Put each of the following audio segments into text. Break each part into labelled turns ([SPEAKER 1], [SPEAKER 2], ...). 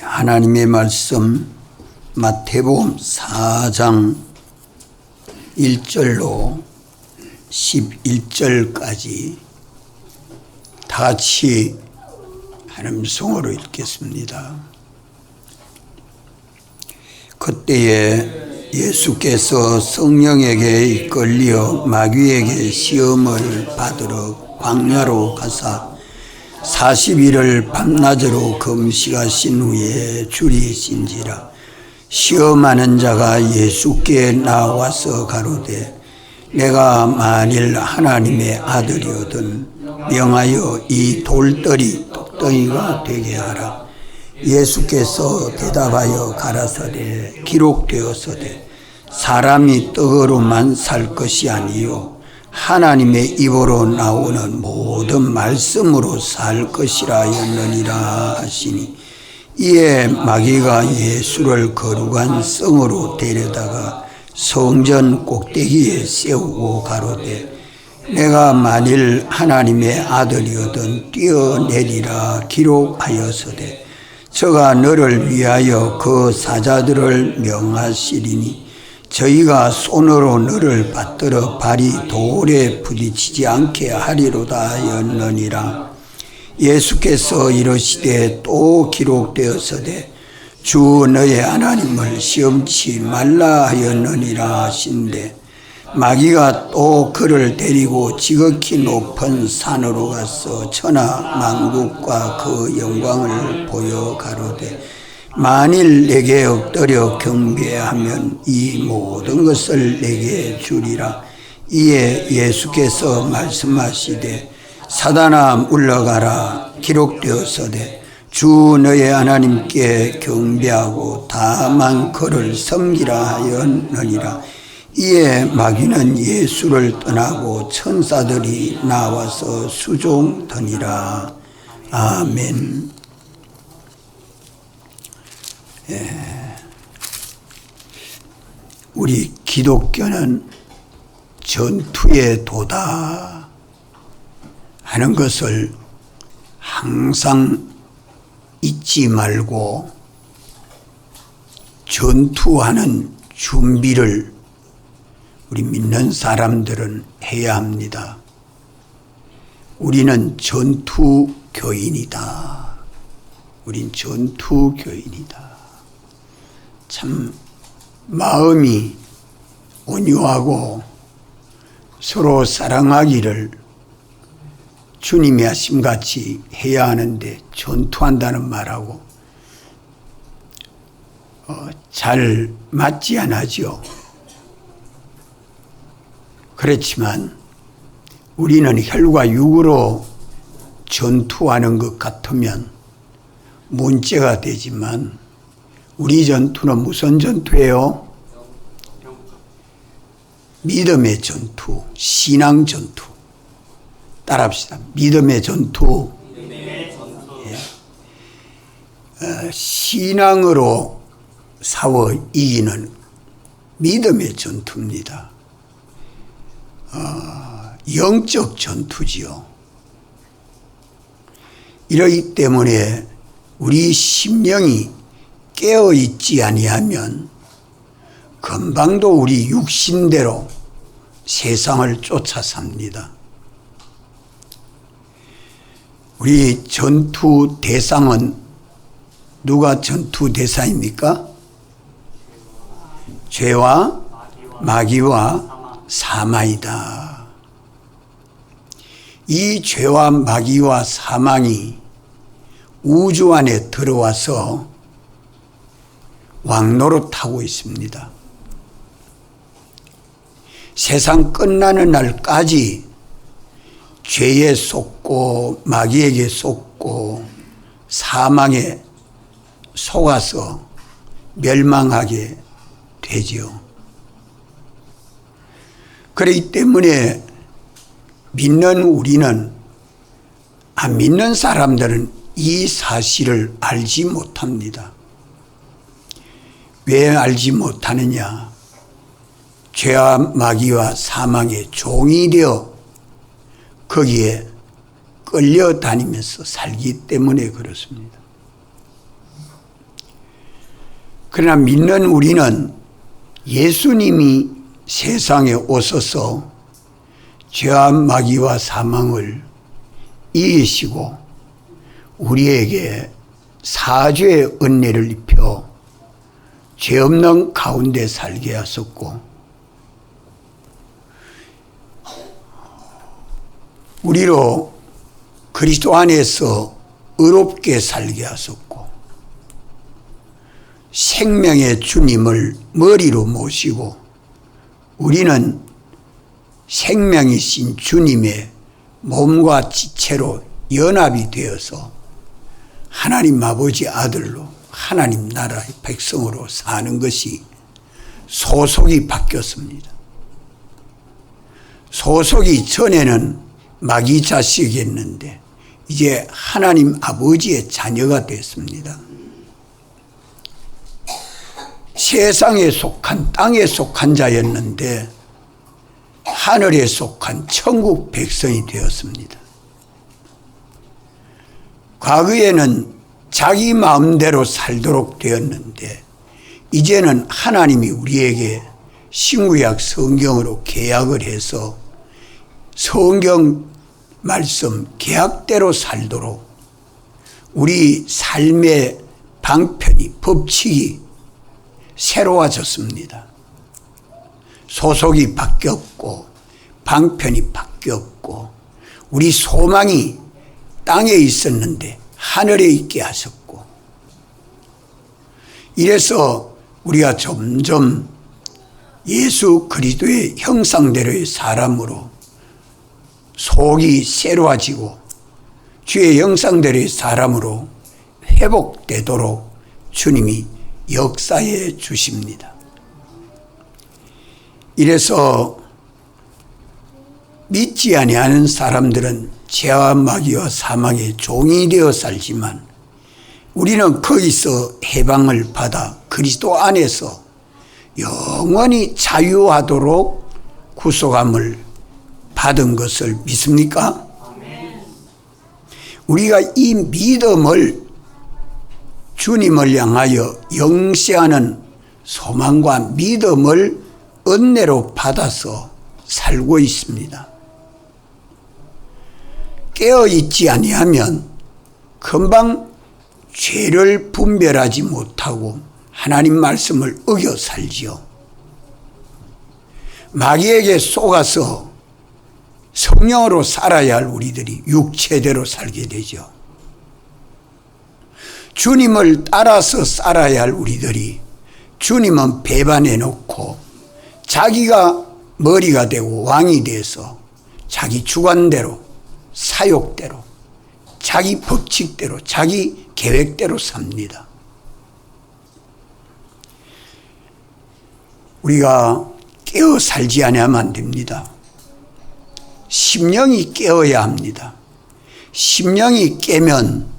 [SPEAKER 1] 하나님의 말씀 마태복음 4장 1절로 11절까지 다 같이 하나님 성으로 읽겠습니다. 그때에 예수께서 성령에게 이끌려 마귀에게 시험을 받으러 광야로 가사 40일을 밤낮으로 금식하신 후에 줄이신지라. 시험하는 자가 예수께 나와서 가로되 내가 만일 하나님의 아들이거든 명하여 이 돌들이 떡덩이가 되게 하라. 예수께서 대답하여 가라사대 기록되었으되 사람이 떡으로만 살 것이 아니요 하나님의 입으로 나오는 모든 말씀으로 살 것이라 하였느니라 하시니, 이에 마귀가 예수를 거룩한 성으로 데려다가 성전 꼭대기에 세우고 가로되 내가 만일 하나님의 아들이거든 뛰어내리라 기록하였으되 저가 너를 위하여 그 사자들을 명하시리니 저희가 손으로 너를 받들어 발이 돌에 부딪히지 않게 하리로다 하였느니라. 예수께서 이르시되 또 기록되었으되 주 너의 하나님을 시험치 말라 하였느니라 하신대, 마귀가 또 그를 데리고 지극히 높은 산으로 가서 천하 만국과 그 영광을 보여 가로되 만일 내게 엎드려 경배하면 이 모든 것을 내게 주리라. 이에 예수께서 말씀하시되 사단아 물러가라. 기록되었으되 주 너의 하나님께 경배하고 다만 그를 섬기라 하였느니라. 이에 마귀는 예수를 떠나고 천사들이 나와서 수종더니라. 아멘. 우리 기독교는 전투의 도다 하는 것을 항상 잊지 말고 전투하는 준비를 우리 믿는 사람들은 해야 합니다. 우리는 전투교인이다. 우린 전투교인이다. 참 마음이 온유하고 서로 사랑하기를 주님이 하심같이 해야 하는데 전투한다는 말하고 잘 맞지 않아죠. 그렇지만 우리는 혈과 육으로 전투하는 것 같으면 문제가 되지만 우리 전투는 무슨 전투예요? 믿음의 전투, 신앙 전투. 따라합시다. 믿음의 전투. 신앙으로 싸워 이기는 믿음의 전투입니다. 영적 전투지요. 이러기 때문에 우리 심령이 깨어있지 아니하면 금방도 우리 육신대로 세상을 쫓아 삽니다. 우리 전투 대상은 누가 전투 대상입니까? 죄와 마귀와 사망이다. 이 죄와 마귀와 사망이 우주 안에 들어와서 왕노릇하고 있습니다. 세상 끝나는 날까지 죄에 속고 마귀에게 속고 사망에 속아서 멸망하게 되지요. 그렇기 때문에 믿는 우리는, 안 믿는 사람들은 이 사실을 알지 못합니다. 왜 알지 못하느냐? 죄와 마귀와 사망의 종이 되어 거기에 끌려다니면서 살기 때문에 그렇습니다. 그러나 믿는 우리는 예수님이 세상에 오셔서 죄와 마귀와 사망을 이기시고 우리에게 사죄의 은혜를 입혀 죄 없는 가운데 살게 하셨고 우리로 그리스도 안에서 의롭게 살게 하셨고 생명의 주님을 머리로 모시고 우리는 생명이신 주님의 몸과 지체로 연합이 되어서 하나님 아버지 아들로 하나님 나라의 백성으로 사는 것이 소속이 바뀌었습니다. 소속이 전에는 마귀 자식이었는데 이제 하나님 아버지의 자녀가 됐습니다. 세상에 속한 땅에 속한 자였는데 하늘에 속한 천국 백성이 되었습니다. 과거에는 자기 마음대로 살도록 되었는데 이제는 하나님이 우리에게 신구약 성경으로 계약을 해서 성경 말씀 계약대로 살도록 우리 삶의 방편이 법칙이 새로워졌습니다. 소속이 바뀌었고 방편이 바뀌었고 우리 소망이 땅에 있었는데 하늘에 있게 하셨고 이래서 우리가 점점 예수 그리스도의 형상대로의 사람으로 속이 새로워지고 주의 형상대로의 사람으로 회복되도록 주님이 역사해 주십니다. 이래서 믿지 아니하는 사람들은 죄와 마귀와 사망의 종이 되어 살지만 우리는 거기서 해방을 받아 그리스도 안에서 영원히 자유하도록 구속함을 받은 것을 믿습니까? 우리가 이 믿음을 주님을 향하여 영시하는 소망과 믿음을 은혜로 받아서 살고 있습니다. 깨어있지 아니하면 금방 죄를 분별하지 못하고 하나님 말씀을 어겨 살지요. 마귀에게 속아서 성령으로 살아야 할 우리들이 육체대로 살게 되죠. 주님을 따라서 살아야 할 우리들이 주님은 배반해 놓고 자기가 머리가 되고 왕이 돼서 자기 주관대로 사욕대로 자기 법칙대로 자기 계획대로 삽니다. 우리가 깨어 살지 않으면 안 됩니다. 심령이 깨어야 합니다. 심령이 깨면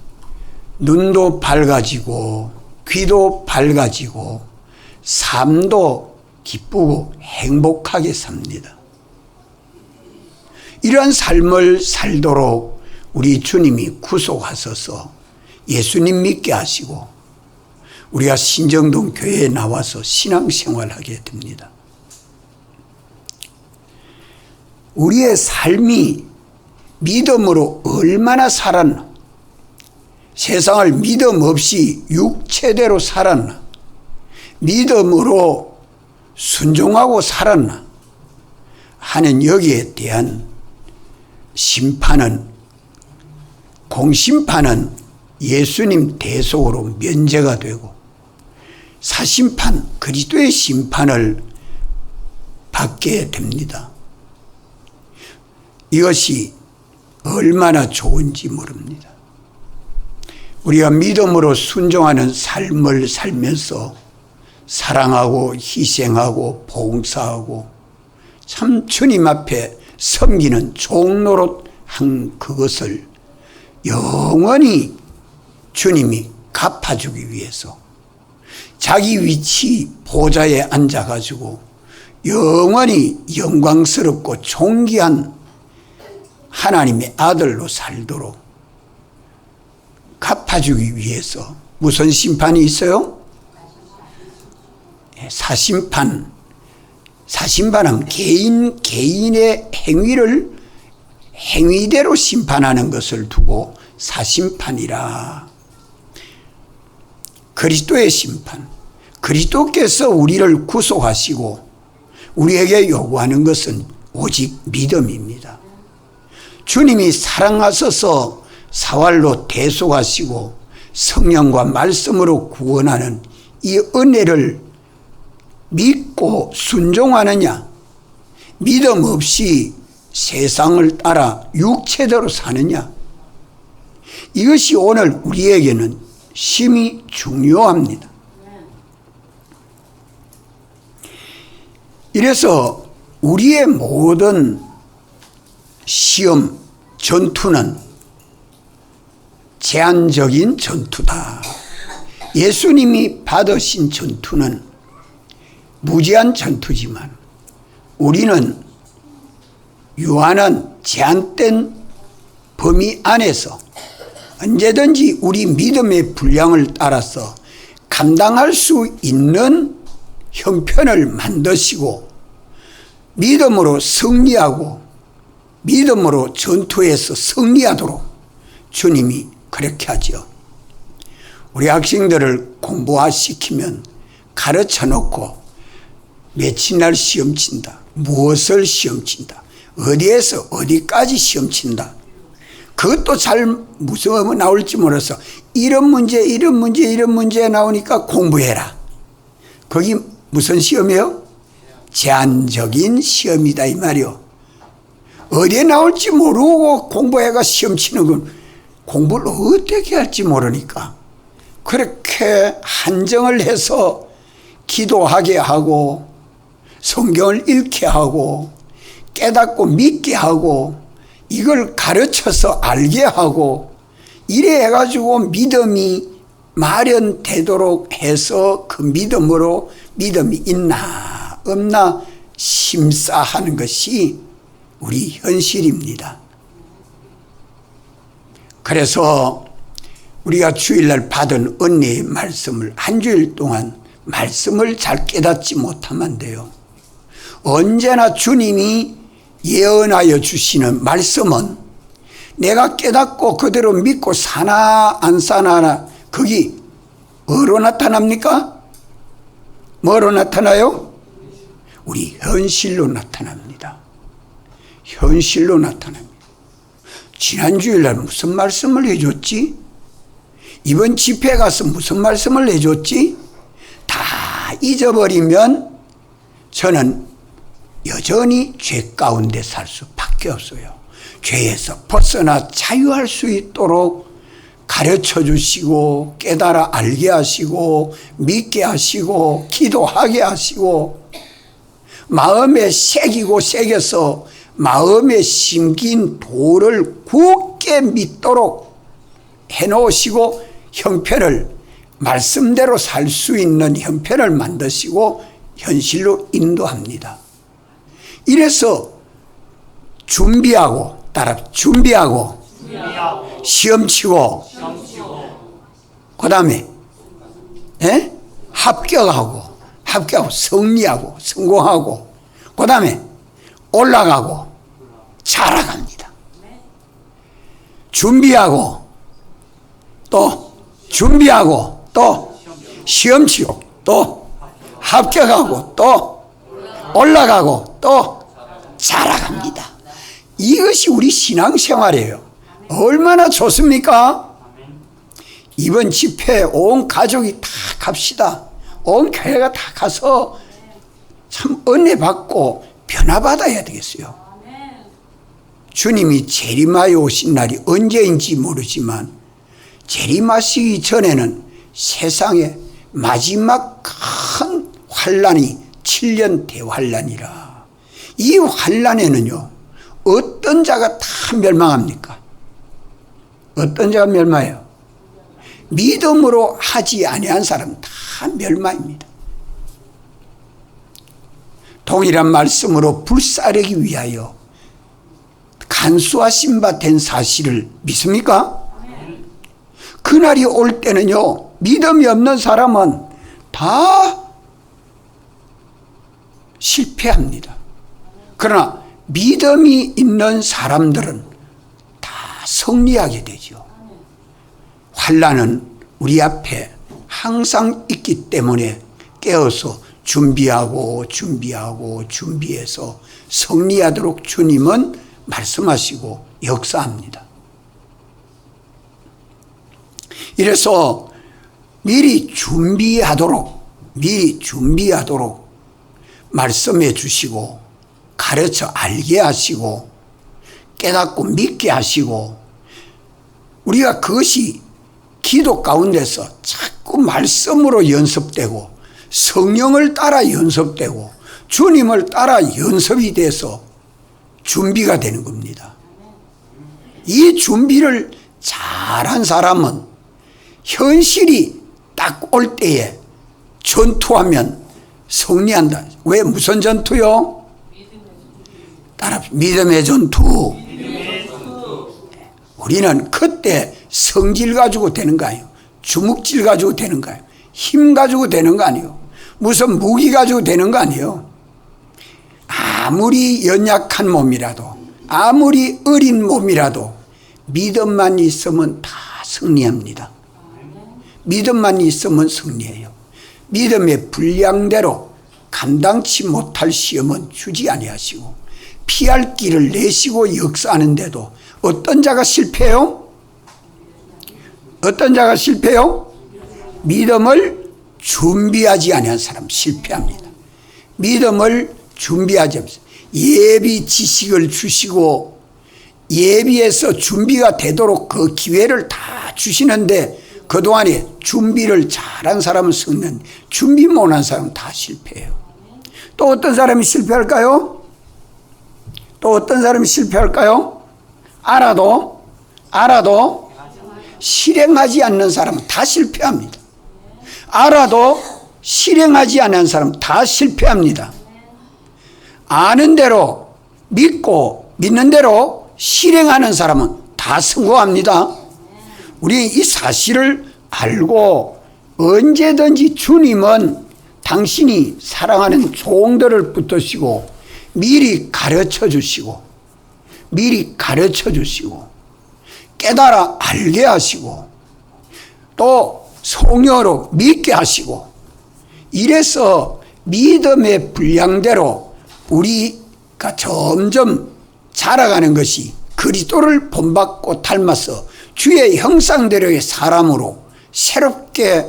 [SPEAKER 1] 눈도 밝아지고 귀도 밝아지고 삶도 기쁘고 행복하게 삽니다. 이러한 삶을 살도록 우리 주님이 구속하셔서 예수님 믿게 하시고 우리가 신정동 교회에 나와서 신앙생활하게 됩니다. 우리의 삶이 믿음으로 얼마나 살았나, 세상을 믿음 없이 육체대로 살았나, 믿음으로 순종하고 살았나 하는 여기에 대한 심판은, 공심판은 예수님 대속으로 면제가 되고 사심판, 그리스도의 심판을 받게 됩니다. 이것이 얼마나 좋은지 모릅니다. 우리가 믿음으로 순종하는 삶을 살면서 사랑하고 희생하고 봉사하고 참 주님 앞에 섬기는 종노릇 한 그것을 영원히 주님이 갚아주기 위해서 자기 위치 보좌에 앉아가지고 영원히 영광스럽고 존귀한 하나님의 아들로 살도록 갚아주기 위해서 무슨 심판이 있어요? 사심판은 개인의 행위대로 심판하는 것을 두고 사심판이라. 그리스도의 심판, 그리스도께서 우리를 구속하시고 우리에게 요구하는 것은 오직 믿음입니다. 주님이 사랑하셔서 사활로 대속하시고 성령과 말씀으로 구원하는 이 은혜를 믿고 순종하느냐, 믿음 없이 세상을 따라 육체대로 사느냐, 이것이 오늘 우리에게는 심히 중요합니다. 이래서 우리의 모든 시험, 전투는 제한적인 전투다. 예수님이 받으신 전투는 무제한 전투지만 우리는 유한한 제한된 범위 안에서 언제든지 우리 믿음의 분량을 따라서 감당할 수 있는 형편을 만드시고 믿음으로 승리하고 믿음으로 전투에서 승리하도록 주님이 그렇게 하죠. 우리 학생들을 공부시키면 가르쳐 놓고 며칠 시험 친다. 무엇을 시험 친다. 어디에서 어디까지 시험 친다. 그것도 잘 무슨 나올지 몰라서 이런 문제 나오니까 공부해라. 거기 무슨 시험이요? 제한적인 시험이다 이 말이요. 어디에 나올지 모르고 공부해가 시험 치는 건 공부를 어떻게 할지 모르니까 그렇게 한정을 해서 기도하게 하고 성경을 읽게 하고 깨닫고 믿게 하고 이걸 가르쳐서 알게 하고 이래 해가지고 믿음이 마련되도록 해서 그 믿음으로 믿음이 있나 없나 심사하는 것이 우리 현실입니다. 그래서 우리가 주일날 받은 은혜의 말씀을 한 주일 동안 말씀을 잘 깨닫지 못하면 돼요. 언제나 주님이 예언하여 주시는 말씀은 내가 깨닫고 그대로 믿고 사나 안 사나 거기 뭐로 나타납니까? 뭐로 나타나요? 우리 현실로 나타납니다. 현실로 나타납니다. 지난 주일날 무슨 말씀을 해줬지? 이번 집회 가서 무슨 말씀을 해줬지? 다 잊어버리면 저는 여전히 죄 가운데 살 수밖에 없어요. 죄에서 벗어나 자유할 수 있도록 가르쳐 주시고 깨달아 알게 하시고 믿게 하시고 기도하게 하시고 마음에 새겨서 마음에 심긴 도를 굳게 믿도록 해놓으시고 형편을 말씀대로 살 수 있는 형편을 만드시고 현실로 인도합니다. 이래서 준비하고 시험 치고 그 다음에 합격하고 승리하고 성공하고 그 다음에 올라가고 자라갑니다. 준비하고 또 시험 치고 또 합격하고 또 올라가고 또 자라갑니다. 이것이 우리 신앙생활이에요. 얼마나 좋습니까? 이번 집회 온 가족이 다 갑시다. 온 교회가 다 가서 참 은혜 받고 변화받아야 되겠어요. 주님이 재림하여 오신 날이 언제인지 모르지만 재림하시기 전에는 세상에 마지막 큰 환란이 7년 대환란이라. 이 환란에는요 어떤 자가 다 멸망합니까? 어떤 자가 멸망해요? 믿음으로 하지 아니한 사람 다 멸망입니다. 동일한 말씀으로 불사르기 위하여 간수하신 바 된 사실을 믿습니까? 그날이 올 때는요 믿음이 없는 사람은 다 실패합니다. 그러나 믿음이 있는 사람들은 다 승리하게 되죠. 환난은 우리 앞에 항상 있기 때문에 깨어서 준비해서 승리하도록 주님은 말씀하시고 역사합니다. 이래서 미리 준비하도록 말씀해 주시고 가르쳐 알게 하시고 깨닫고 믿게 하시고 우리가 그것이 기도 가운데서 자꾸 말씀으로 연습되고 성령을 따라 연습되고 주님을 따라 연습이 돼서 준비가 되는 겁니다. 이 준비를 잘한 사람은 현실이 딱 올 때에 전투하면 승리한다. 왜? 무슨 전투요? 따라 믿음의 전투. 우리는 그때 성질 가지고 되는 거 아니에요. 주먹질 가지고 되는 거 아니에요. 힘 가지고 되는 거 아니에요. 무슨 무기 가지고 되는 거 아니에요. 아무리 연약한 몸이라도 아무리 어린 몸이라도 믿음만 있으면 다 승리합니다. 믿음만 있으면 승리해요. 믿음의 분량대로 감당치 못할 시험은 주지 아니하시고 피할 길을 내시고 역사하는데도 어떤 자가 실패해요? 어떤 자가 실패해요? 믿음을 준비하지 아니한 사람 실패합니다. 믿음을 준비하지 않습니다. 예비 지식을 주시고 예비해서 준비가 되도록 그 기회를 다 주시는데 그동안에 준비를 잘한 사람은 승리하는데 준비 못한 사람은 다 실패해요. 또 어떤 사람이 실패할까요? 또 어떤 사람이 실패할까요? 알아도 실행하지 않는 사람은 다 실패합니다. 알아도 실행하지 않는 사람은 다 실패합니다. 아는 대로 믿고 믿는 대로 실행하는 사람은 다 성공합니다. 우리 이 사실을 알고 언제든지 주님은 당신이 사랑하는 종들을 붙드시고 미리 가르쳐 주시고 깨달아 알게 하시고 또 성령으로 믿게 하시고 이래서 믿음의 분량대로 우리가 점점 자라가는 것이 그리스도를 본받고 닮아서 주의 형상대로의 사람으로 새롭게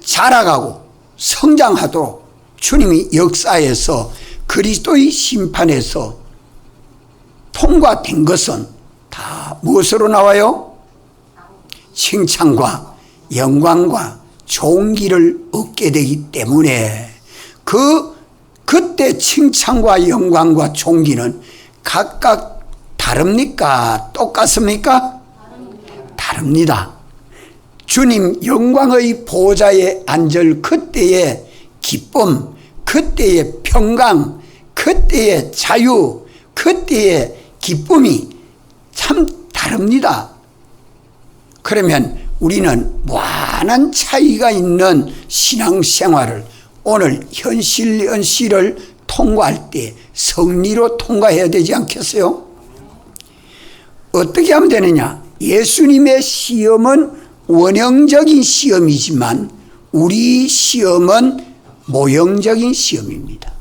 [SPEAKER 1] 자라가고 성장하도록 주님이 역사에서 그리스도의 심판에서 통과된 것은 다 무엇으로 나와요? 칭찬과 영광과 존귀를 얻게 되기 때문에 그때 칭찬과 영광과 존귀는 각각 다릅니까? 똑같습니까? 다릅니다. 주님 영광의 보좌에 앉을 그때의 기쁨, 그때의 평강, 그때의 자유, 그때의 기쁨이 참 다릅니다. 그러면 우리는 무한한 차이가 있는 신앙생활을 오늘 현실을 통과할 때 승리로 통과해야 되지 않겠어요? 어떻게 하면 되느냐? 예수님의 시험은 원형적인 시험이지만 우리 시험은 모형적인 시험입니다.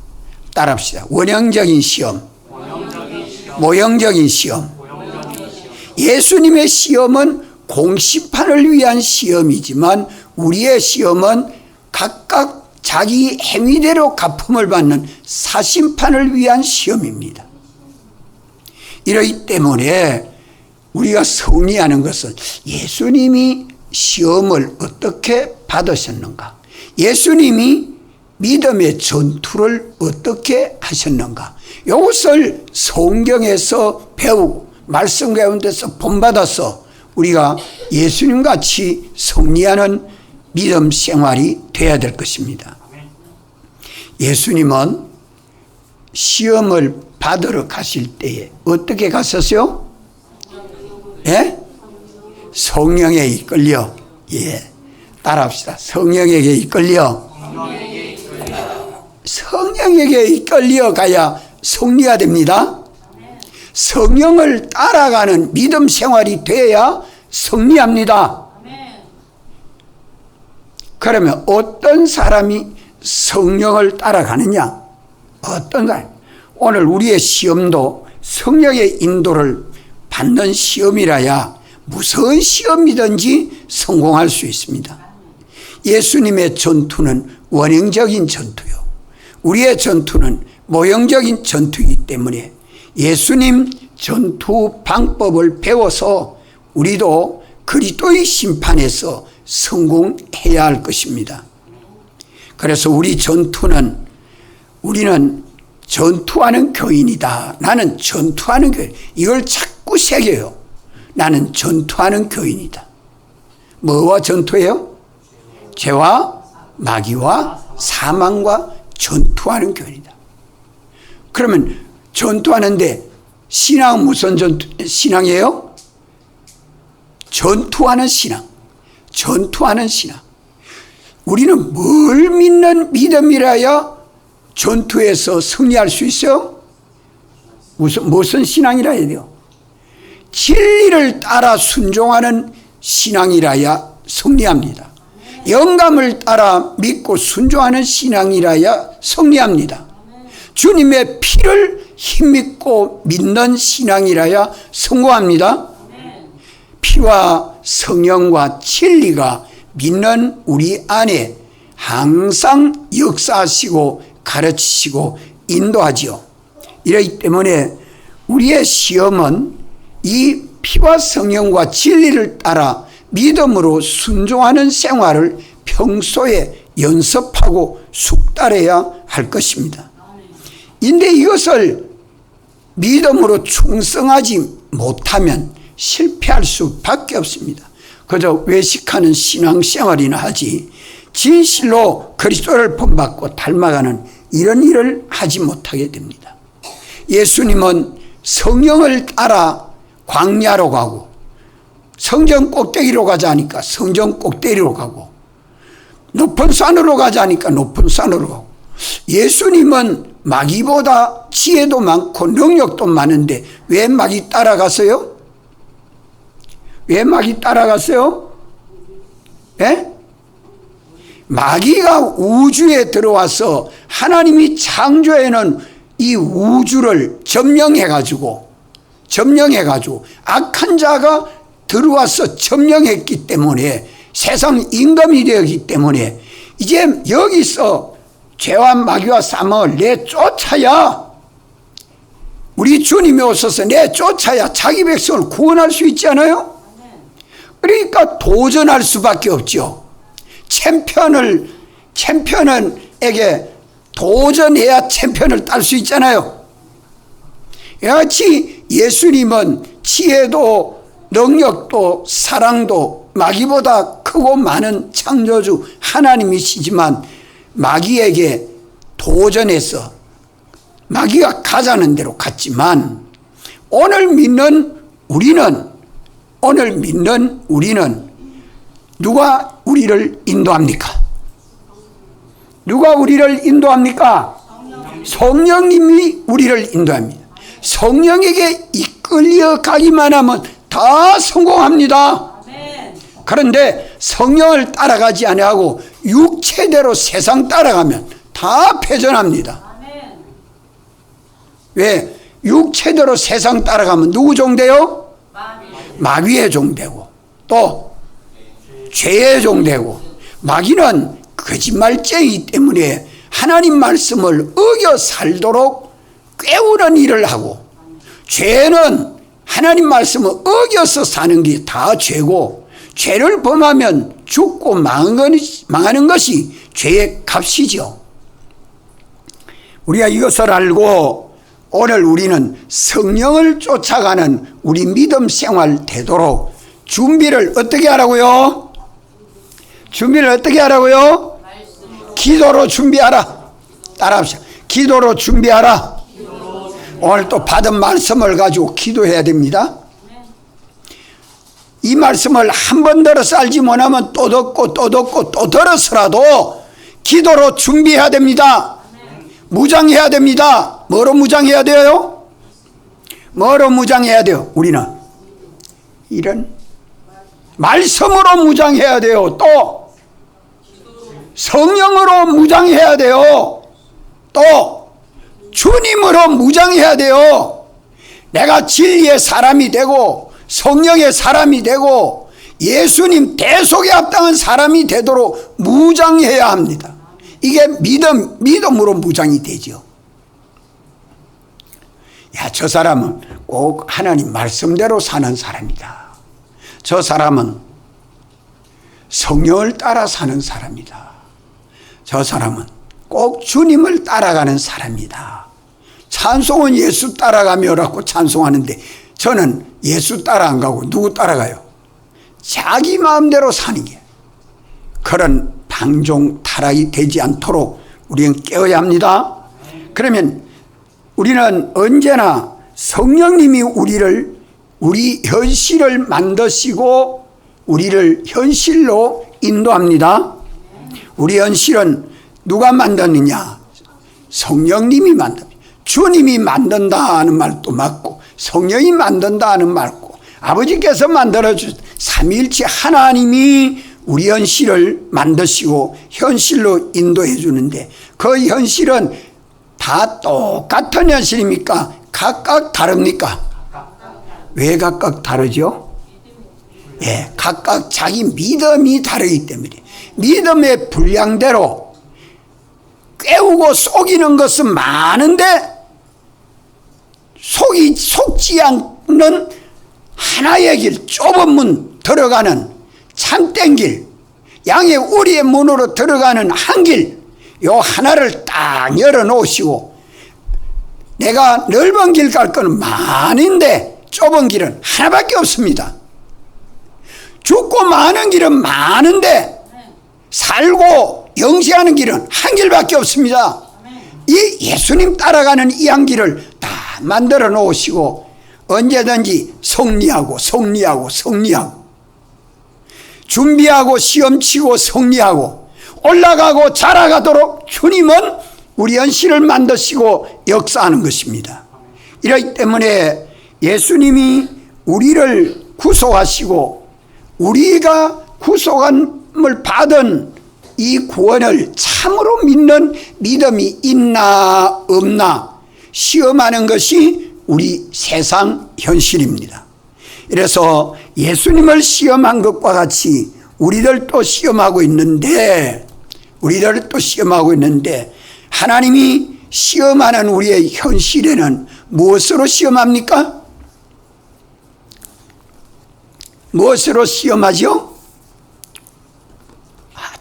[SPEAKER 1] 따라합시다. 원형적인 시험, 모형적인 시험. 예수님의 시험은 공심판을 위한 시험이지만 우리의 시험은 각각 자기 행위대로 갚음을 받는 사심판을 위한 시험입니다. 이러기 때문에 우리가 승리하는 것은 예수님이 시험을 어떻게 받으셨는가, 예수님이 믿음의 전투를 어떻게 하셨는가, 이것을 성경에서 배우고 말씀 가운데서 본받아서 우리가 예수님같이 승리하는 믿음 생활이 되어야 될 것입니다. 예수님은 시험을 받으러 가실 때에 어떻게 가셨어요? 예? 성령에 이끌려. 따라합시다. 성령에게 이끌려. 성령에 성령에게 이끌려 가야 승리가 됩니다. 성령을 따라가는 믿음 생활이 돼야 승리합니다. 그러면 어떤 사람이 성령을 따라가느냐? 어떤 사람? 오늘 우리의 시험도 성령의 인도를 받는 시험이라야 무서운 시험이든지 성공할 수 있습니다. 예수님의 전투는 원형적인 전투요, 우리의 전투는 모형적인 전투이기 때문에 예수님 전투 방법을 배워서 우리도 그리스도의 심판에서 성공해야 할 것입니다. 그래서 우리는 전투하는 교인이다. 나는 전투하는 교인. 이걸 자꾸 새겨요. 나는 전투하는 교인이다. 뭐와 전투해요? 죄와 마귀와 사망과 전투하는 교인이다. 그러면 전투하는데 신앙은 무슨 신앙이에요? 전투하는 신앙. 전투하는 신앙. 우리는 뭘 믿는 믿음이라야 전투에서 승리할 수 있어요? 무슨 신앙이라 해야 돼요? 진리를 따라 순종하는 신앙이라야 승리합니다. 영감을 따라 믿고 순종하는 신앙이라야 승리합니다. 주님의 피를 힘입고 믿는 신앙이라야 성공합니다. 피와 성령과 진리가 믿는 우리 안에 항상 역사하시고 가르치시고 인도하지요. 이러기 때문에 우리의 시험은 이 피와 성령과 진리를 따라 믿음으로 순종하는 생활을 평소에 연습하고 숙달해야 할 것입니다. 근데 이것을 믿음으로 충성하지 못하면 실패할 수밖에 없습니다. 그저 외식하는 신앙생활이나 하지 진실로 그리스도를 본받고 닮아가는 이런 일을 하지 못하게 됩니다. 예수님은 성령을 따라 광야로 가고 성전 꼭대기로 가자니까 성전 꼭대기로 가고 높은 산으로 가자니까 높은 산으로 가고 예수님은 마귀보다 지혜도 많고 능력도 많은데 왜 마귀 따라갔어요? 왜 마귀 따라갔어요? 예? 마귀가 우주에 들어와서 하나님이 창조해놓은 이 우주를 점령해가지고 악한 자가 들어와서 점령했기 때문에 세상 임금이 되었기 때문에 이제 여기서 죄와 마귀와 사망을 내쫓아야 우리 주님이 오셔서 내쫓아야 자기 백성을 구원할 수 있지 않아요? 그러니까 도전할 수밖에 없죠. 챔피언에게 도전해야 챔피언을 딸 수 있잖아요. 이같이 예수님은 지혜도 능력도 사랑도 마귀보다 크고 많은 창조주 하나님이시지만 마귀에게 도전해서 마귀가 가자는 대로 갔지만 오늘 믿는 우리는 누가 우리를 인도합니까? 누가 우리를 인도합니까? 성령님이 우리를 인도합니다. 성령에게 이끌려 가기만 하면 다 성공합니다. 그런데 성령을 따라가지 아니하고 육체대로 세상 따라가면 다 패전합니다. 왜? 육체대로 세상 따라가면 누구 종되요? 마귀의 종되고 또 죄의 종되고 마귀는 거짓말쟁이기 때문에 하나님 말씀을 어겨 살도록 꾀우는 일을 하고 죄는 하나님 말씀을 어겨서 사는 게 다 죄고 죄를 범하면 죽고 망하는 것이 죄의 값이죠. 우리가 이것을 알고 오늘 우리는 성령을 쫓아가는 우리 믿음 생활 되도록 준비를 어떻게 하라고요? 준비를 어떻게 하라고요? 기도로 준비하라. 따라합시다. 기도로 준비하라. 오늘 또 받은 말씀을 가지고 기도해야 됩니다. 이 말씀을 한 번 들어서 알지 못하면 또 듣고 또 듣고 또 들어서라도 기도로 준비해야 됩니다. 무장해야 됩니다. 뭐로 무장해야 돼요? 뭐로 무장해야 돼요? 우리는 이런 말씀으로 무장해야 돼요. 또 성령으로 무장해야 돼요. 또 주님으로 무장해야 돼요. 내가 진리의 사람이 되고 성령의 사람이 되고 예수님 대속에 합당한 사람이 되도록 무장해야 합니다. 이게 믿음으로 무장이 되죠. 야, 저 사람은 꼭 하나님 말씀대로 사는 사람이다. 저 사람은 성령을 따라 사는 사람이다. 저 사람은 꼭 주님을 따라가는 사람이다. 찬송은 예수 따라가며라고 찬송하는데 저는 예수 따라 안 가고 누구 따라가요? 자기 마음대로 사는 게. 그런 방종 타락이 되지 않도록 우리는 깨어야 합니다. 그러면 우리는 언제나 성령님이 우리 현실을 만드시고 우리를 현실로 인도합니다. 우리 현실은 누가 만드느냐? 성령님이 만듭니다. 주님이 만든다 하는 말도 맞고 성령이 만든다 하는 말고 아버지께서 만들어주신 삼위일체 하나님이 우리 현실을 만드시고 현실로 인도해 주는데 그 현실은 다 똑같은 현실입니까? 각각 다릅니까? 왜 각각 다르죠? 예, 각각 자기 믿음이 다르기 때문에 믿음의 분량대로 깨우고 속이는 것은 많은데 속지 않는 하나의 길, 좁은 문 들어가는 참된 길, 양의 우리의 문으로 들어가는 한 길, 요 하나를 딱 열어놓으시고 내가 넓은 길 갈 거는 많은데 좁은 길은 하나밖에 없습니다. 죽고 마는 길은 많은데 살고 영생하는 길은 한 길밖에 없습니다. 이 예수님 따라가는 이 한 길을 다 만들어 놓으시고 언제든지 승리하고 준비하고 시험치고 승리하고 올라가고 자라가도록 주님은 우리 현실을 만드시고 역사하는 것입니다. 이렇기 때문에 예수님이 우리를 구속하시고 우리가 구속함을 받은 이 구원을 참으로 믿는 믿음이 있나 없나 시험하는 것이 우리 세상 현실입니다. 그래서 예수님을 시험한 것과 같이 우리들도 시험하고 있는데 하나님이 시험하는 우리의 현실에는 무엇으로 시험합니까? 무엇으로 시험하죠?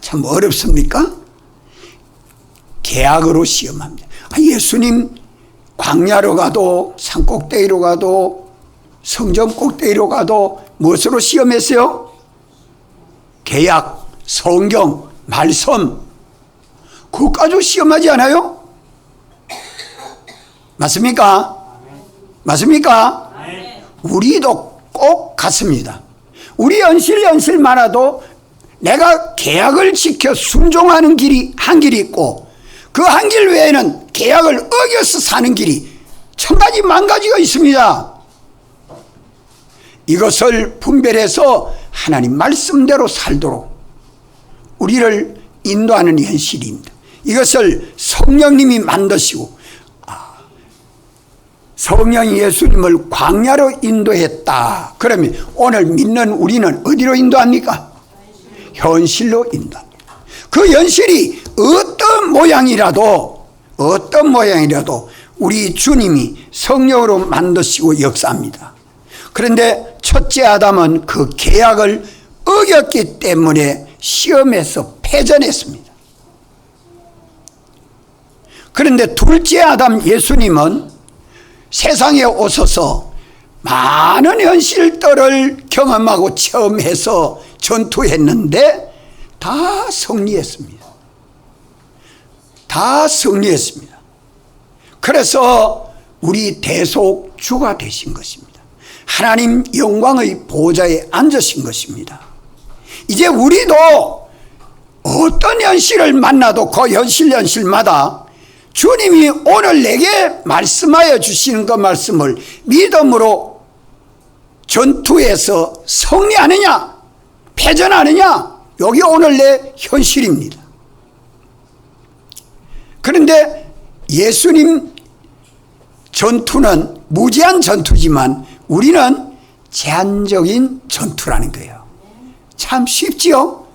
[SPEAKER 1] 참 어렵습니까? 계약으로 시험합니다. 예수님 광야로 가도 산꼭대기로 가도 성전 꼭대기로 가도 무엇으로 시험했어요? 계약, 성경, 말씀 그거 가지고 시험하지 않아요? 맞습니까? 맞습니까? 우리도 꼭 같습니다. 우리 현실마다도 내가 계약을 지켜 순종하는 길이 한 길이 있고 그 한 길 외에는 계약을 어겨서 사는 길이 천 가지 만 가지가 있습니다. 이것을 분별해서 하나님 말씀대로 살도록 우리를 인도하는 현실입니다. 이것을 성령님이 만드시고 성령이 예수님을 광야로 인도했다. 그러면 오늘 믿는 우리는 어디로 인도합니까? 현실로 인도합니다. 그 현실이 어떤 모양이라도 우리 주님이 성령으로 만드시고 역사합니다. 그런데 첫째 아담은 그 계약을 어겼기 때문에 시험에서 패전했습니다. 그런데 둘째 아담 예수님은 세상에 오셔서 많은 현실들을 경험하고 체험해서 전투했는데 다 승리했습니다. 그래서 우리 대속주가 되신 것입니다. 하나님 영광의 보좌에 앉으신 것입니다. 이제 우리도 어떤 현실을 만나도 그 현실마다 주님이 오늘 내게 말씀하여 주시는 그 말씀을 믿음으로 전투에서 승리하느냐 패전하느냐, 여기 오늘 내 현실입니다. 그런데 예수님 전투는 무제한 전투지만 우리는 제한적인 전투라는 거예요. 참 쉽지요?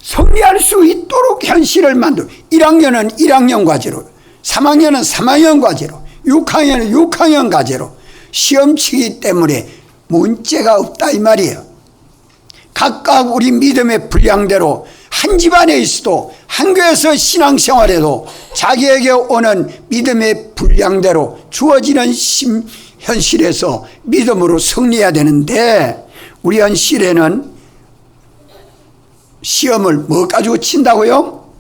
[SPEAKER 1] 승리할 수 있도록 현실을 만들고 1학년은 1학년 과제로, 3학년은 3학년 과제로, 6학년은 6학년 과제로 시험치기 때문에 문제가 없다 이 말이에요. 각각 우리 믿음의 분량대로 한 집안에 있어도 한 교회에서 신앙생활에도 자기에게 오는 믿음의 분량대로 주어지는 현실에서 믿음으로 승리해야 되는데, 우리 현실에는 시험을 뭐 가지고 친다고요?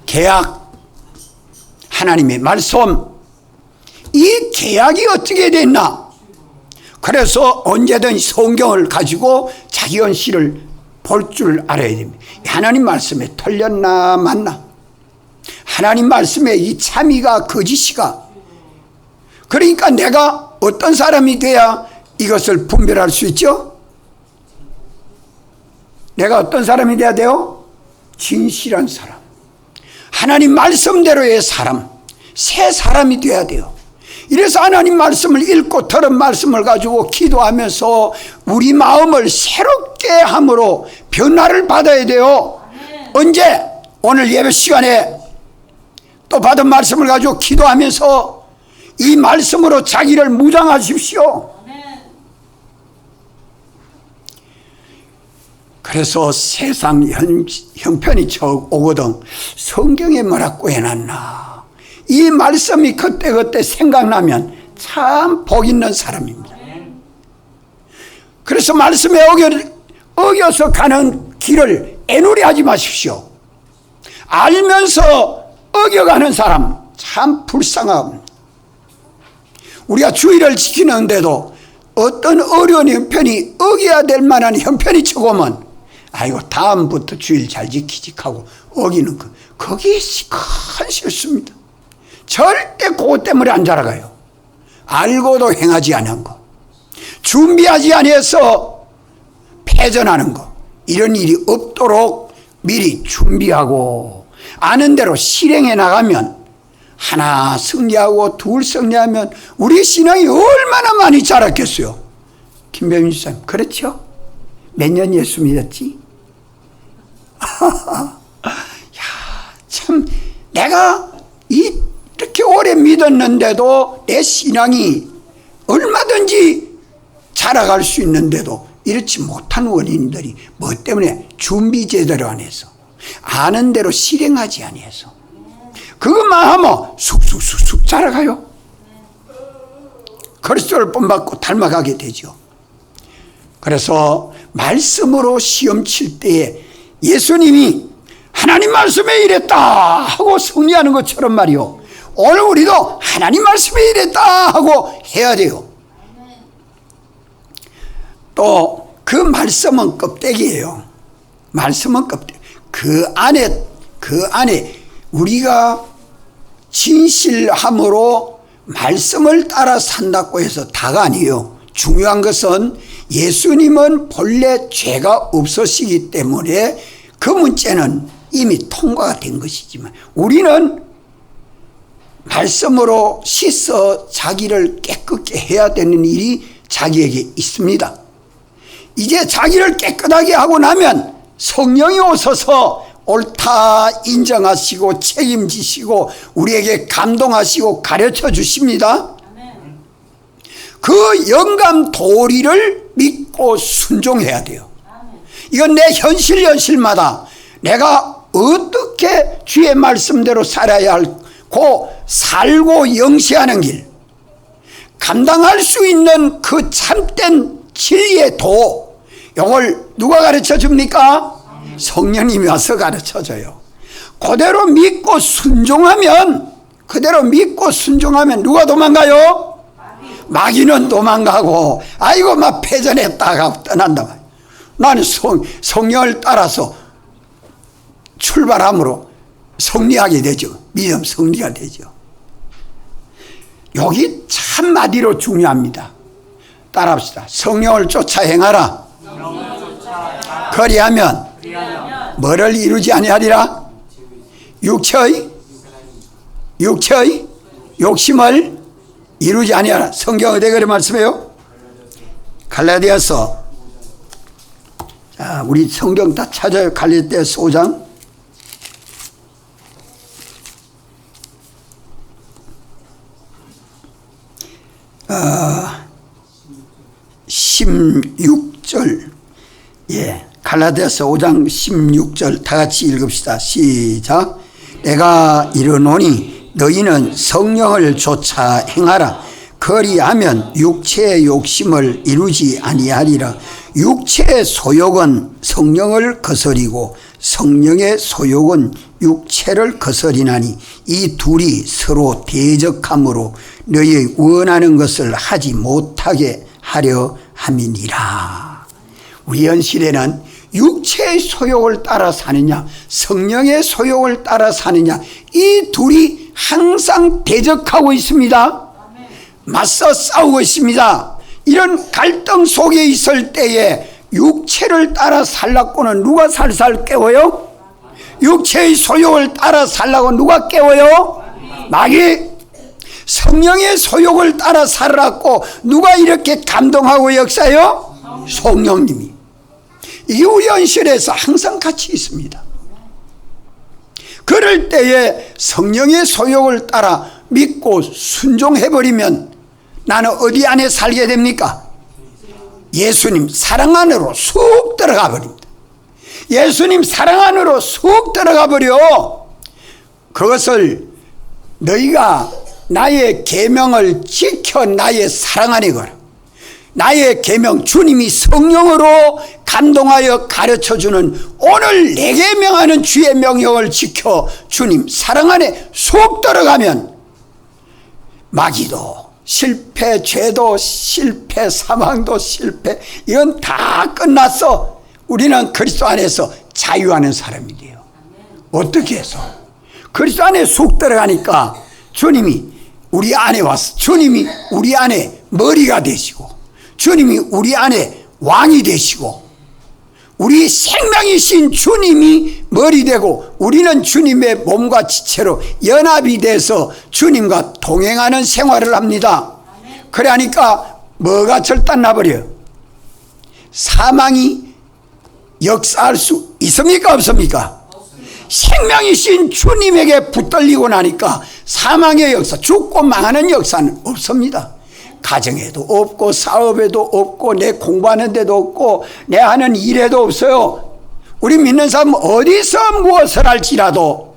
[SPEAKER 1] 계약, 하나님의 말씀. 이 계약이 어떻게 됐나? 그래서 언제든 성경을 가지고 자기 현실을 볼 줄 알아야 됩니다. 하나님 말씀에 틀렸나 맞나? 하나님 말씀에 이 참이가 거짓이가? 그러니까 내가 어떤 사람이 돼야 이것을 분별할 수 있죠? 내가 어떤 사람이 돼야 돼요? 진실한 사람, 하나님 말씀대로의 사람, 새 사람이 돼야 돼요. 이래서 하나님 말씀을 읽고 들은 말씀을 가지고 기도하면서 우리 마음을 새롭게 함으로 변화를 받아야 돼요. 언제? 오늘 예배 시간에 또 받은 말씀을 가지고 기도하면서 이 말씀으로 자기를 무장하십시오. 그래서 세상 형편이 오거든 성경에 뭐라고 해놨나, 이 말씀이 그때그때 생각나면 참 복 있는 사람입니다. 그래서 말씀에 어겨서 가는 길을 애누리 하지 마십시오. 알면서 어겨가는 사람 참 불쌍합니다. 우리가 주의를 지키는데도 어떤 어려운 형편이 어겨야 될 만한 형편이 적으면 아이고 다음부터 주의를 잘 지키지 하고 어기는 거, 그게 큰 실수입니다. 절대 그것 때문에 안 자라가요. 알고도 행하지 않은 거, 준비하지 아니해서 패전하는 거, 이런 일이 없도록 미리 준비하고 아는 대로 실행해 나가면, 하나 승리하고 둘 승리하면 우리 신앙이 얼마나 많이 자랐겠어요. 김병민 집사님 그렇죠? 몇 년 예수 믿었지? 야, 참 내가 이렇게 오래 믿었는데도 내 신앙이 얼마든지 자라갈 수 있는데도 이렇지 못한 원인들이 뭐 때문에? 준비 제대로 안 해서, 아는 대로 실행하지 아니해서. 그것만 하면 쑥쑥쑥쑥 자라가요. 그리스도를 본받고 닮아가게 되죠. 그래서 말씀으로 시험 칠 때에 예수님이 하나님 말씀에 이랬다 하고 승리하는 것처럼 말이요, 오늘 우리도 하나님 말씀에 이랬다 하고 해야 돼요. 또 그 말씀은 껍데기예요. 말씀은 껍데기. 그 안에 우리가 진실함으로 말씀을 따라 산다고 해서 다가 아니에요. 중요한 것은 예수님은 본래 죄가 없으시기 때문에 그 문제는 이미 통과가 된 것이지만, 우리는 말씀으로 씻어 자기를 깨끗게 해야 되는 일이 자기에게 있습니다. 이제 자기를 깨끗하게 하고 나면 성령이 오셔서 옳다 인정하시고 책임지시고 우리에게 감동하시고 가르쳐 주십니다. 그 영감 도리를 믿고 순종해야 돼요. 이건 내 현실마다 내가 어떻게 주의 말씀대로 살아야 하고 살고 영시하는 길, 감당할 수 있는 그 참된 진리의 도, 이걸 누가 가르쳐 줍니까? 성령님이 와서 가르쳐 줘요. 그대로 믿고 순종하면 누가 도망가요? 마귀는 도망가고, 아이고 막 패전했다가 떠난다 말이에요. 나는 성령을 따라서 출발함으로 승리하게 되죠. 믿음 승리가 되죠. 여기 한마디로 중요합니다. 따라합시다. 성령을 쫓아 행하라. 그리하면 뭐를 이루지 아니하리라? 육체의 욕심을 이루지 아니하라. 성경 어디 그래 말씀해요? 갈라디아서. 자, 우리 성경 다 찾아요. 갈라디아서 5장 16절. 예, 갈라디아서 5장 16절 다 같이 읽읍시다. 시작. 내가 이르노니 너희는 성령을 쫓아 행하라. 그리하면 육체의 욕심을 이루지 아니하리라. 육체의 소욕은 성령을 거스리고 성령의 소욕은 육체를 거스리나니 이 둘이 서로 대적함으로 너희 원하는 것을 하지 못하게 하려 함이니라. 우리 현실에는 육체의 소욕을 따라 사느냐 성령의 소욕을 따라 사느냐 이 둘이 항상 대적하고 있습니다. 맞서 싸우고 있습니다. 이런 갈등 속에 있을 때에 육체를 따라 살라고는 누가 살살 깨워요? 육체의 소욕을 따라 살라고 누가 깨워요? 마귀. 성령의 소욕을 따라 살라고 누가 이렇게 감동하고 역사요? 성령님이. 이 우리 현실에서 항상 같이 있습니다. 그럴 때에 성령의 소욕을 따라 믿고 순종해버리면 나는 어디 안에 살게 됩니까? 예수님 사랑 안으로 쑥 들어가 버립니다. 예수님 사랑 안으로 쑥 들어가 버려. 그것을 너희가 나의 계명을 지켜 나의 사랑 안에 걸어. 나의 계명 주님이 성령으로 감동하여 가르쳐주는 오늘 내게 명하는 주의 명령을 지켜 주님 사랑 안에 쏙 들어가면 마귀도 실패, 죄도 실패, 사망도 실패, 이건 다 끝났어. 우리는 그리스도 안에서 자유하는 사람이 돼요. 어떻게 해서? 그리스도 안에 쏙 들어가니까 주님이 우리 안에 와서 주님이 우리 안에 머리가 되시고 주님이 우리 안에 왕이 되시고 우리 생명이신 주님이 머리 되고 우리는 주님의 몸과 지체로 연합이 돼서 주님과 동행하는 생활을 합니다. 그래 하니까 뭐가 절단나버려요? 사망이 역사할 수 있습니까 없습니까? 생명이신 주님에게 붙들리고 나니까 사망의 역사, 죽고 망하는 역사는 없습니다. 가정에도 없고 사업에도 없고 내 공부하는 데도 없고 내 하는 일에도 없어요. 우리 믿는 사람은 어디서 무엇을 할지라도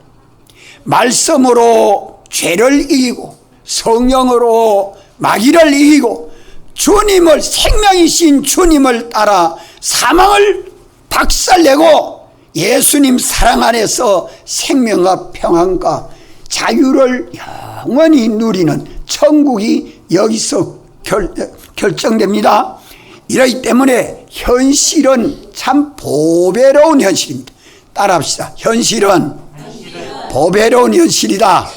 [SPEAKER 1] 말씀으로 죄를 이기고 성령으로 마귀를 이기고 주님을 생명이신 주님을 따라 사망을 박살내고 예수님 사랑 안에서 생명과 평안과 자유를 영원히 누리는 천국이 여기서 결정됩니다. 이러기 때문에 현실은 참 보배로운 현실입니다. 따라합시다. 현실은 보배로운 현실이다.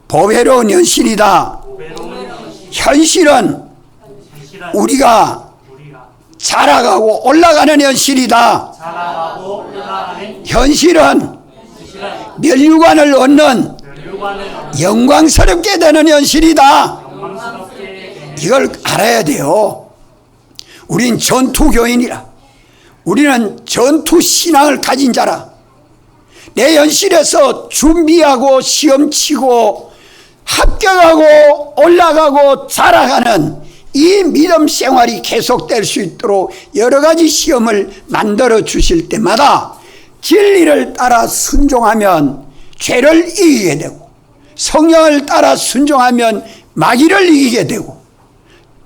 [SPEAKER 1] 보배로운 현실이다. 현실은 우리가 자라가고 올라가는 현실이다. 현실은 멸류관을 얻는 영광스럽게 되는 현실이다. 이걸 알아야 돼요. 우린 전투교인이라. 우리는 전투신앙을 가진 자라. 내 현실에서 준비하고 시험치고 합격하고 올라가고 자라가는 이 믿음 생활이 계속될 수 있도록 여러 가지 시험을 만들어 주실 때마다 진리를 따라 순종하면 죄를 이기게 되고 성령을 따라 순종하면 마귀를 이기게 되고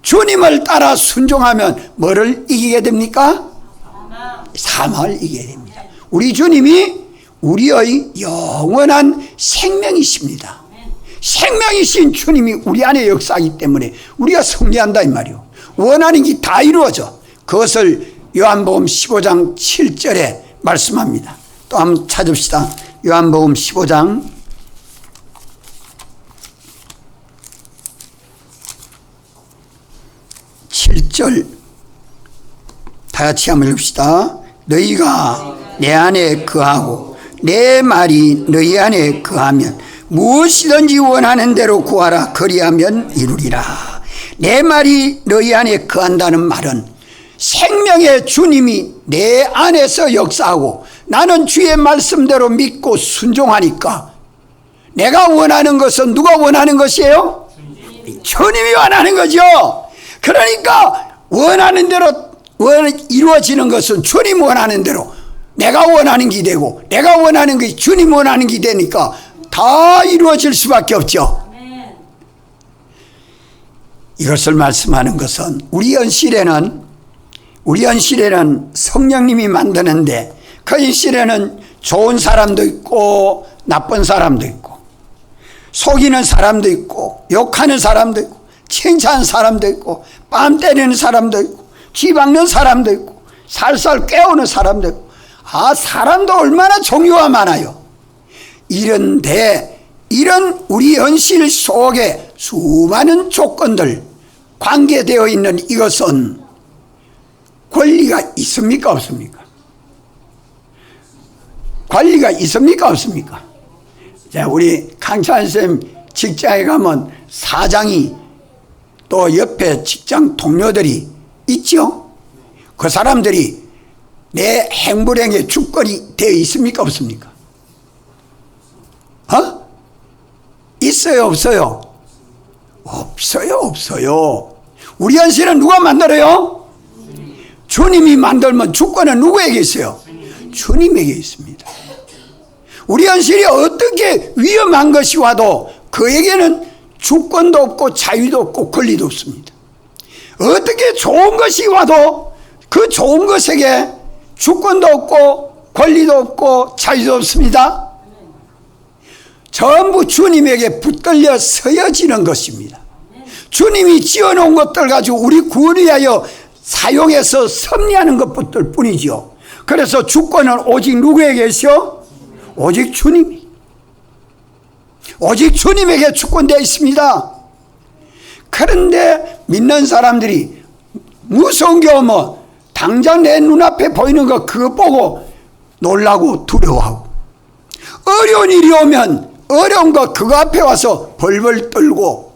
[SPEAKER 1] 주님을 따라 순종하면 뭐를 이기게 됩니까? 사망을 이기게 됩니다. 우리 주님이 우리의 영원한 생명이십니다. 생명이신 주님이 우리 안에 역사하기 때문에 우리가 승리한다 이 말이요. 원하는 게 다 이루어져. 그것을 요한복음 15장 7절에 말씀합니다. 또 한번 찾읍시다. 요한복음 15장 7절 다 같이 한번 읽읍시다. 너희가 내 안에 거하고 내 말이 너희 안에 거하면 무엇이든지 원하는 대로 구하라. 그리하면 이루리라. 내 말이 너희 안에 거한다는 말은 생명의 주님이 내 안에서 역사하고 나는 주의 말씀대로 믿고 순종하니까 내가 원하는 것은 누가 원하는 것이에요? 주님이 원하는 거죠. 그러니까 원하는 대로 이루어지는 것은 주님 원하는 대로 내가 원하는 게 되고 내가 원하는 게 주님 원하는 게 되니까 다 이루어질 수밖에 없죠. 이것을 말씀하는 것은 우리 현실에는 성령님이 만드는데 그 현실에는 좋은 사람도 있고 나쁜 사람도 있고 속이는 사람도 있고 욕하는 사람도 있고 칭찬하는 사람도 있고 뺨 때리는 사람도 있고 쥐 박는 사람도 있고 살살 깨우는 사람도 있고 사람도 얼마나 종류가 많아요. 이런데 이런 우리 현실 속에 수많은 조건들 관계되어 있는 이것은 권리가 있습니까 없습니까? 관리가 있습니까 없습니까? 자, 우리 강찬 쌤 직장에 가면 사장이 또 옆에 직장 동료들이 있죠. 그 사람들이 내 행불행의 주권이 되어 있습니까 없습니까? 있어요 없어요? 없어요. 우리 현실은 누가 만들어요? 주님이 만들면 주권은 누구에게 있어요? 주님에게 있습니다. 우리 현실이 어떻게 위험한 것이 와도 그에게는 주권도 없고 자유도 없고 권리도 없습니다. 어떻게 좋은 것이 와도 그 좋은 것에게 주권도 없고 권리도 없고 자유도 없습니다. 전부 주님에게 붙들려 서여지는 것입니다. 주님이 지어놓은 것들 가지고 우리 구원을 위하여 사용해서 섭리하는 것들 뿐이죠. 그래서 주권은 오직 누구에게 있어? 오직 주님이. 오직 주님에게 주권되어 있습니다. 그런데 믿는 사람들이 무서운 게 오면 당장 내 눈앞에 보이는 거 그거 보고 놀라고 두려워하고 어려운 일이 오면 어려운 거 그거 앞에 와서 벌벌 떨고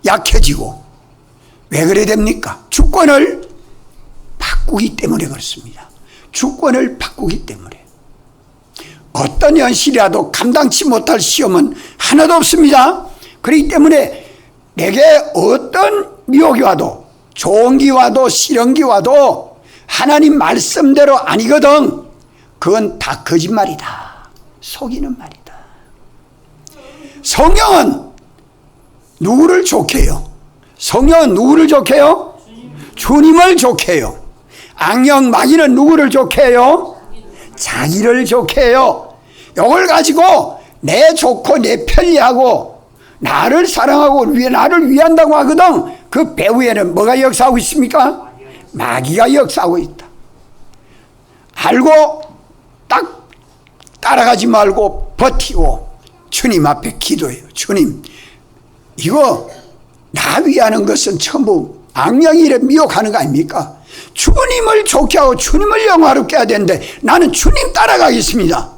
[SPEAKER 1] 약해지고 왜 그래 됩니까? 주권을 바꾸기 때문에 그렇습니다. 주권을 바꾸기 때문에 어떤 현실이라도 감당치 못할 시험은 하나도 없습니다. 그렇기 때문에 내게 어떤 미혹이 와도 좋은 기 와도 싫은 기 와도 하나님 말씀대로 아니거든. 그건 다 거짓말이다. 속이는 말이다. 성령은 누구를 좋게 해요? 성령은 누구를 좋게 해요? 주님을 좋게 해요. 악령 마귀는 누구를 좋게 해요? 자기를 좋게 해요. 이걸 가지고 내 좋고 내 편리하고 나를 사랑하고 나를 위한다고 하거든. 그 배후에는 뭐가 역사하고 있습니까? 마귀가 역사하고 있다. 알고 딱 따라가지 말고 버티고 주님 앞에 기도해요. 주님, 이거 나 위하는 것은 전부 악령이 이래 미혹하는 거 아닙니까? 주님을 좋게 하고 주님을 영화롭게 해야 되는데 나는 주님 따라가겠습니다.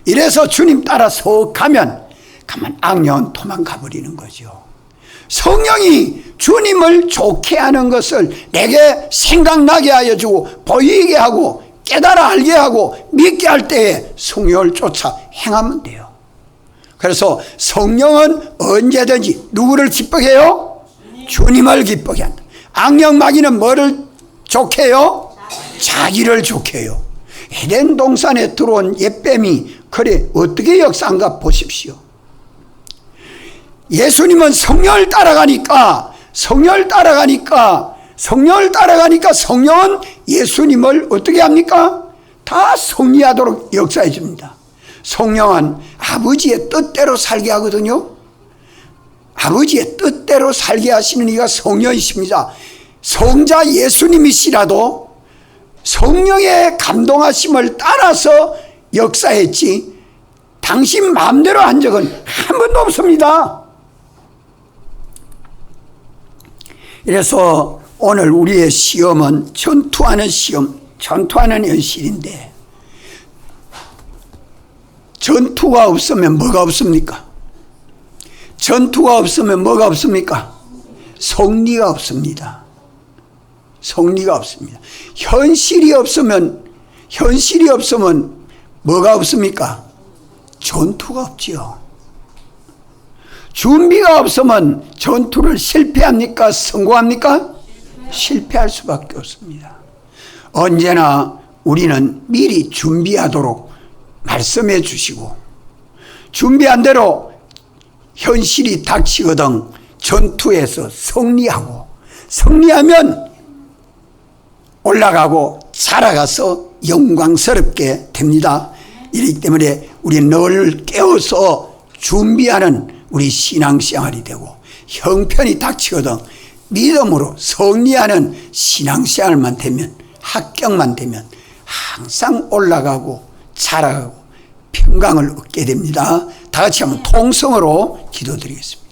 [SPEAKER 1] 이래서 주님 따라서 가면 악령은 도망가 버리는 거죠. 성령이 주님을 좋게 하는 것을 내게 생각나게 하여 주고 보이게 하고 깨달아 알게 하고 믿게 할 때에 성령을 쫓아 행하면 돼요. 그래서 성령은 언제든지 누구를 기쁘게 해요? 주님을 기쁘게 한다. 악령 마귀는 뭐를 좋게 해요? 자기를 좋게 해요. 에덴 동산에 들어온 옛뱀이 그래 어떻게 역사한가 보십시오. 예수님은 성령을 따라가니까 성령은 예수님을 어떻게 합니까? 다 성리하도록 역사해 줍니다. 성령은 아버지의 뜻대로 살게 하거든요. 아버지의 뜻대로 살게 하시는 이가 성령이십니다. 성자 예수님이시라도 성령의 감동하심을 따라서 역사했지 당신 마음대로 한 적은 한 번도 없습니다. 그래서 오늘 우리의 시험은 전투하는 시험, 전투하는 현실인데 전투가 없으면 뭐가 없습니까? 전투가 없으면 뭐가 없습니까? 승리가 없습니다. 승리가 없습니다. 현실이 없으면 뭐가 없습니까? 전투가 없지요. 준비가 없으면 전투를 실패합니까? 성공합니까? 실패할 수밖에 없습니다. 언제나 우리는 미리 준비하도록 말씀해 주시고 준비한 대로 현실이 닥치거든 전투에서 승리하면 올라가고 자라가서 영광스럽게 됩니다. 이렇기 때문에 우리는 늘 깨워서 준비하는 우리 신앙생활이 되고 형편이 닥치거든 믿음으로 승리하는 신앙생활만 되면 합격만 되면 항상 올라가고 자라가고 평강을 얻게 됩니다. 다 같이 한번 통성으로 기도드리겠습니다.